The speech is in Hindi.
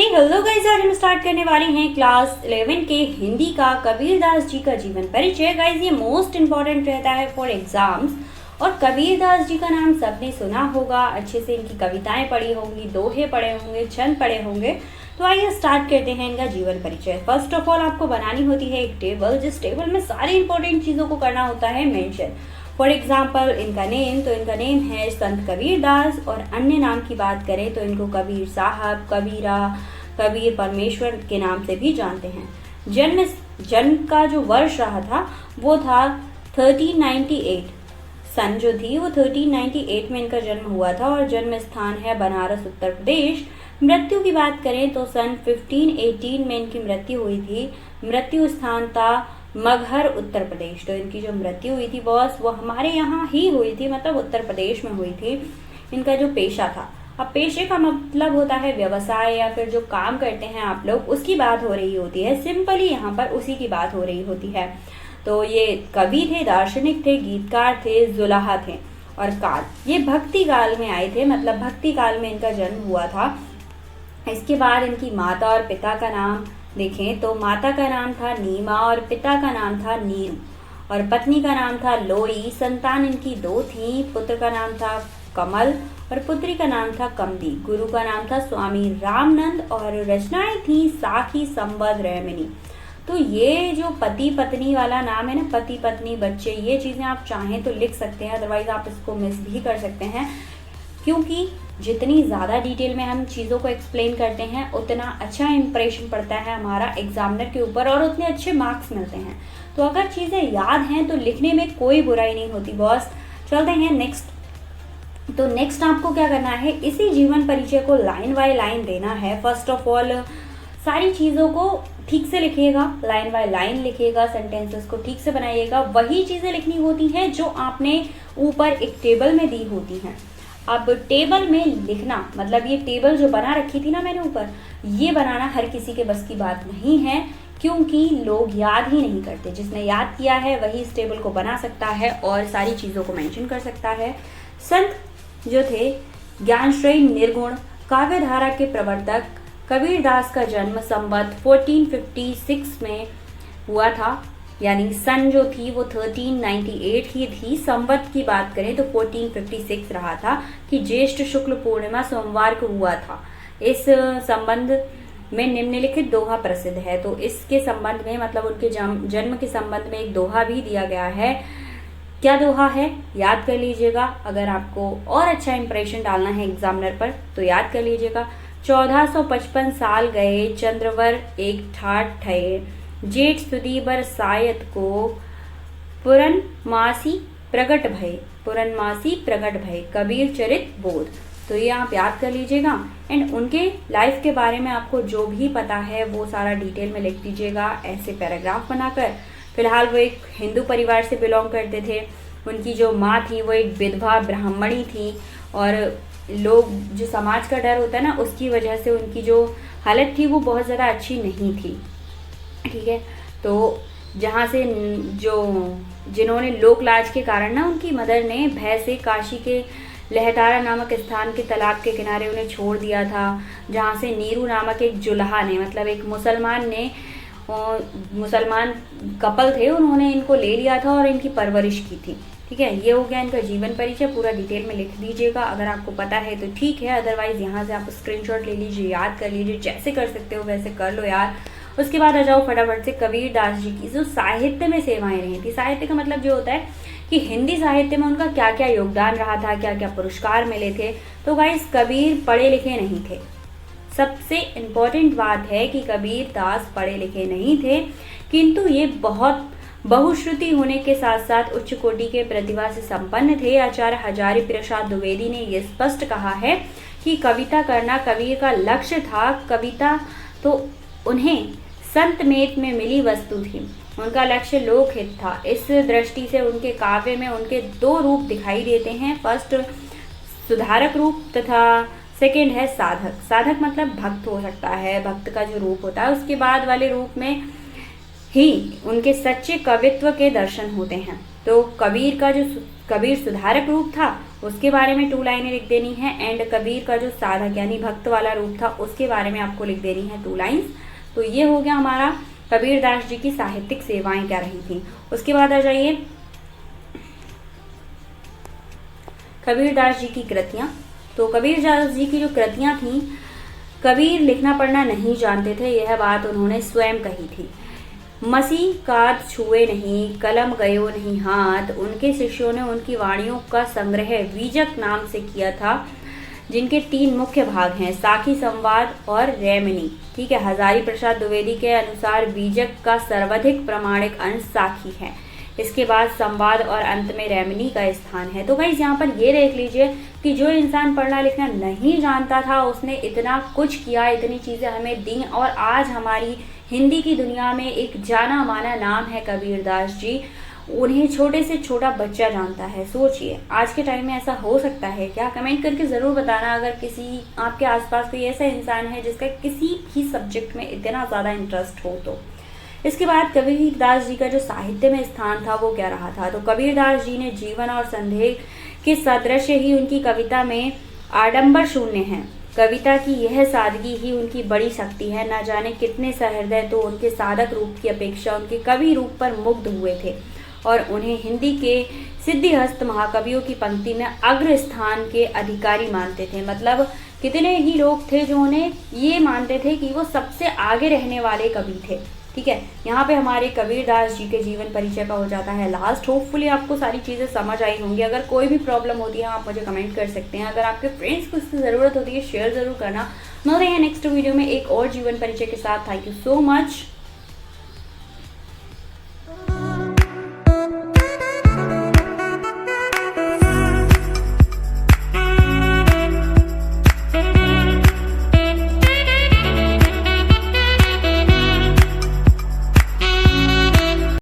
हेलो गाइस, आज हम स्टार्ट करने वाले हैं क्लास 11 के हिंदी का कबीरदास जी का जीवन परिचय। गाइस, ये मोस्ट इम्पॉर्टेंट रहता है फॉर एग्जाम्स। और कबीरदास जी का नाम सबने सुना होगा, अच्छे से इनकी कविताएं पढ़ी होंगी, दोहे पढ़े होंगे, छंद पढ़े होंगे। तो आइए स्टार्ट करते हैं इनका जीवन परिचय। फर्स्ट ऑफ ऑल आपको बनानी होती है एक टेबल, जिस टेबल में सारी इंपॉर्टेंट चीज़ों को करना होता है मेंशन। फॉर एग्जाम्पल इनका नेम, तो इनका नेम है संत कबीरदास। और अन्य नाम की बात करें तो इनको कबीर साहब, कबीरा, कबीर परमेश्वर के नाम से भी जानते हैं। जन्म का जो वर्ष रहा था वो था 1398। सन जो थी वो 1398 में इनका जन्म हुआ था और जन्म स्थान है बनारस, उत्तर प्रदेश। मृत्यु की बात करें तो सन 1518 में इनकी मृत्यु हुई थी। मृत्यु स्थान था मगहर, उत्तर प्रदेश। तो इनकी जो मृत्यु हुई थी बॉस, वो हमारे यहाँ ही हुई थी, मतलब उत्तर प्रदेश में हुई थी। इनका जो पेशा था, अब पेशे का मतलब होता है व्यवसाय या फिर जो काम करते हैं आप लोग, उसकी बात हो रही होती है। सिंपली यहाँ पर उसी की बात हो रही होती है। तो ये कवि थे, दार्शनिक थे, गीतकार थे, जुलाहा थे। और काल, ये भक्ति काल में आए थे, मतलब भक्ति काल में इनका जन्म हुआ था। इसके बाद इनकी माता और पिता का नाम देखें तो माता का नाम था नीमा और पिता का नाम था नीरू। और पत्नी का नाम था लोई। संतान इनकी दो थी, पुत्र का नाम था कमल और पुत्री का नाम था कमदी। गुरु का नाम था स्वामी रामनंद और रचनाएं थी साखी, संबद, रेमिनी। तो ये जो पति पत्नी वाला नाम है ना, पति पत्नी बच्चे, ये चीजें आप चाहें तो लिख सकते हैं, अदरवाइज आप इसको मिस भी कर सकते हैं, क्योंकि जितनी ज़्यादा डिटेल में हम चीज़ों को एक्सप्लेन करते हैं उतना अच्छा इंप्रेशन पड़ता है हमारा एग्जामिनर के ऊपर और उतने अच्छे मार्क्स मिलते हैं। तो अगर चीज़ें याद हैं तो लिखने में कोई बुराई नहीं होती बॉस। चलते हैं नेक्स्ट। तो नेक्स्ट आपको क्या करना है, इसी जीवन परिचय को लाइन बाय लाइन देना है। फर्स्ट ऑफ ऑल सारी चीज़ों को ठीक से लिखिएगा, लाइन बाय लाइन लिखिएगा, सेंटेंसेस को ठीक से बनाइएगा। वही चीज़ें लिखनी होती हैं जो आपने ऊपर एक टेबल में दी होती हैं। अब टेबल में लिखना मतलब ये टेबल जो बना रखी थी ना मैंने ऊपर, ये बनाना हर किसी के बस की बात नहीं है, क्योंकि लोग याद ही नहीं करते। जिसने याद किया है वही इस टेबल को बना सकता है और सारी चीज़ों को मेंशन कर सकता है। संत जो थे ज्ञानश्रेय निर्गुण काव्यधारा के प्रवर्तक कबीरदास का जन्म संवत 1456 में हुआ था, यानी सन जो थी वो 1398 ही थी। संवत की बात करें तो 1456 रहा था कि ज्येष्ठ शुक्ल पूर्णिमा सोमवार को हुआ था। इस संबंध में निम्नलिखित दोहा प्रसिद्ध है। तो इसके संबंध में मतलब उनके जन्म के संबंध में एक दोहा भी दिया गया है। क्या दोहा है याद कर लीजिएगा, अगर आपको और अच्छा इंप्रेशन डालना है एग्जामिनर पर तो याद कर लीजिएगा। 1455 साल गए चंद्रवर एक ठाठ ठये, जेठ सुदी बरसायत को पूरनमासी प्रगट भय। पूरनमासी प्रगट भय, कबीर चरित बोध। तो ये आप याद कर लीजिएगा। एंड उनके लाइफ के बारे में आपको जो भी पता है वो सारा डिटेल में लिख दीजिएगा ऐसे पैराग्राफ बनाकर। फिलहाल वो एक हिंदू परिवार से बिलोंग करते थे। उनकी जो माँ थी वो एक विधवा ब्राह्मणी थी और लोग जो समाज का डर होता है ना, उसकी वजह से उनकी जो हालत थी वो बहुत ज़्यादा अच्छी नहीं थी। ठीक है, तो जहाँ से जिन्होंने लोक लाज के कारण ना उनकी मदर ने भय से काशी के लहतारा नामक स्थान के तालाब के किनारे उन्हें छोड़ दिया था, जहाँ से नीरू नामक एक जुल्हा ने, मतलब एक मुसलमान कपल थे, उन्होंने इनको ले लिया था और इनकी परवरिश की थी। ठीक है, ये हो गया इनका जीवन परिचय। पूरा डिटेल में लिख दीजिएगा, अगर आपको पता है तो ठीक है, अदरवाइज यहाँ से आप स्क्रीनशॉट ले लीजिए, याद कर लीजिए, जैसे कर सकते हो वैसे कर लो यार। उसके बाद आ जाओ फटाफट से कबीरदास जी की जो साहित्य में सेवाएं रही थी। साहित्य का मतलब जो होता है कि हिंदी साहित्य में उनका क्या क्या योगदान रहा था, क्या क्या पुरस्कार मिले थे। तो गाइस, कबीर पढ़े लिखे नहीं थे। सबसे इम्पोर्टेंट बात है कि कबीरदास पढ़े लिखे नहीं थे, किंतु ये बहुत बहुश्रुति होने के साथ साथ उच्च कोटि के प्रतिभा से संपन्न थे। आचार्य हजारी प्रसाद द्विवेदी ने यह स्पष्ट कहा है कि कविता करना कबीर का लक्ष्य था। कविता तो उन्हें संत मेट में मिली वस्तु थी, उनका लक्ष्य लोकहित था। इस दृष्टि से उनके काव्य में उनके दो रूप दिखाई देते हैं। फर्स्ट सुधारक रूप तथा सेकंड है साधक। साधक मतलब भक्त हो सकता है, भक्त का जो रूप होता है। उसके बाद वाले रूप में ही उनके सच्चे कवित्व के दर्शन होते हैं। तो कबीर का जो कबीर सुधारक रूप था उसके बारे में 2 लाइनें लिख देनी है। एंड कबीर का जो साधक यानी भक्त वाला रूप था उसके बारे में आपको लिख देनी है 2 लाइन्स। तो ये हो गया हमारा कबीरदास जी की साहित्यिक सेवाएं क्या रही थी। उसके बाद आ जाइए कबीरदास जी की कृतियां। तो कबीरदास जी की जो कृतियां थी, कबीर लिखना पढ़ना नहीं जानते थे, यह बात उन्होंने स्वयं कही थी। मसी कात छुए नहीं, कलम गयो नहीं हाथ, उनके शिष्यों ने उनकी वाणियों का संग्रह बीजक नाम से किया था, जिनके 3 मुख्य भाग हैं, साखी, संवाद और रैमनी। ठीक है, हजारी प्रसाद द्विवेदी के अनुसार बीजक का सर्वाधिक प्रामाणिक अंश साखी है, इसके बाद संवाद और अंत में रैमनी का स्थान है। तो गाइस यहाँ पर ये देख लीजिए कि जो इंसान पढ़ना लिखना नहीं जानता था उसने इतना कुछ किया, इतनी चीज़ें हमें दी, और आज हमारी हिंदी की दुनिया में एक जाना माना नाम है कबीरदास जी। उन्हें छोटे से छोटा बच्चा जानता है। सोचिए आज के टाइम में ऐसा हो सकता है क्या? कमेंट करके ज़रूर बताना अगर किसी आपके आसपास कोई ऐसा इंसान है जिसका किसी भी सब्जेक्ट में इतना ज़्यादा इंटरेस्ट हो तो। इसके बाद कबीरदास जी का जो साहित्य में स्थान था वो क्या रहा था। तो कबीरदास जी ने जीवन और संदेह के सदृश ही उनकी कविता में आडंबर शून्य है। कविता की यह सादगी ही उनकी बड़ी शक्ति है। न जाने कितने सहृदय तो उनके साधक रूप की अपेक्षा उनके कवि रूप पर मुग्ध हुए थे और उन्हें हिंदी के सिद्धिहस्त महाकवियों की पंक्ति में अग्र स्थान के अधिकारी मानते थे। मतलब कितने ही लोग थे जो उन्हें ये मानते थे कि वो सबसे आगे रहने वाले कवि थे। ठीक है, यहाँ पे हमारे कबीरदास जी के जीवन परिचय का हो जाता है लास्ट। होपफुली आपको सारी चीज़ें समझ आई होंगी। अगर कोई भी प्रॉब्लम होती है आप मुझे कमेंट कर सकते हैं। अगर आपके फ्रेंड्स को इसकी ज़रूरत होती है शेयर ज़रूर करना। मिलते हैं नेक्स्ट वीडियो में एक और जीवन परिचय के साथ। Thank you so much.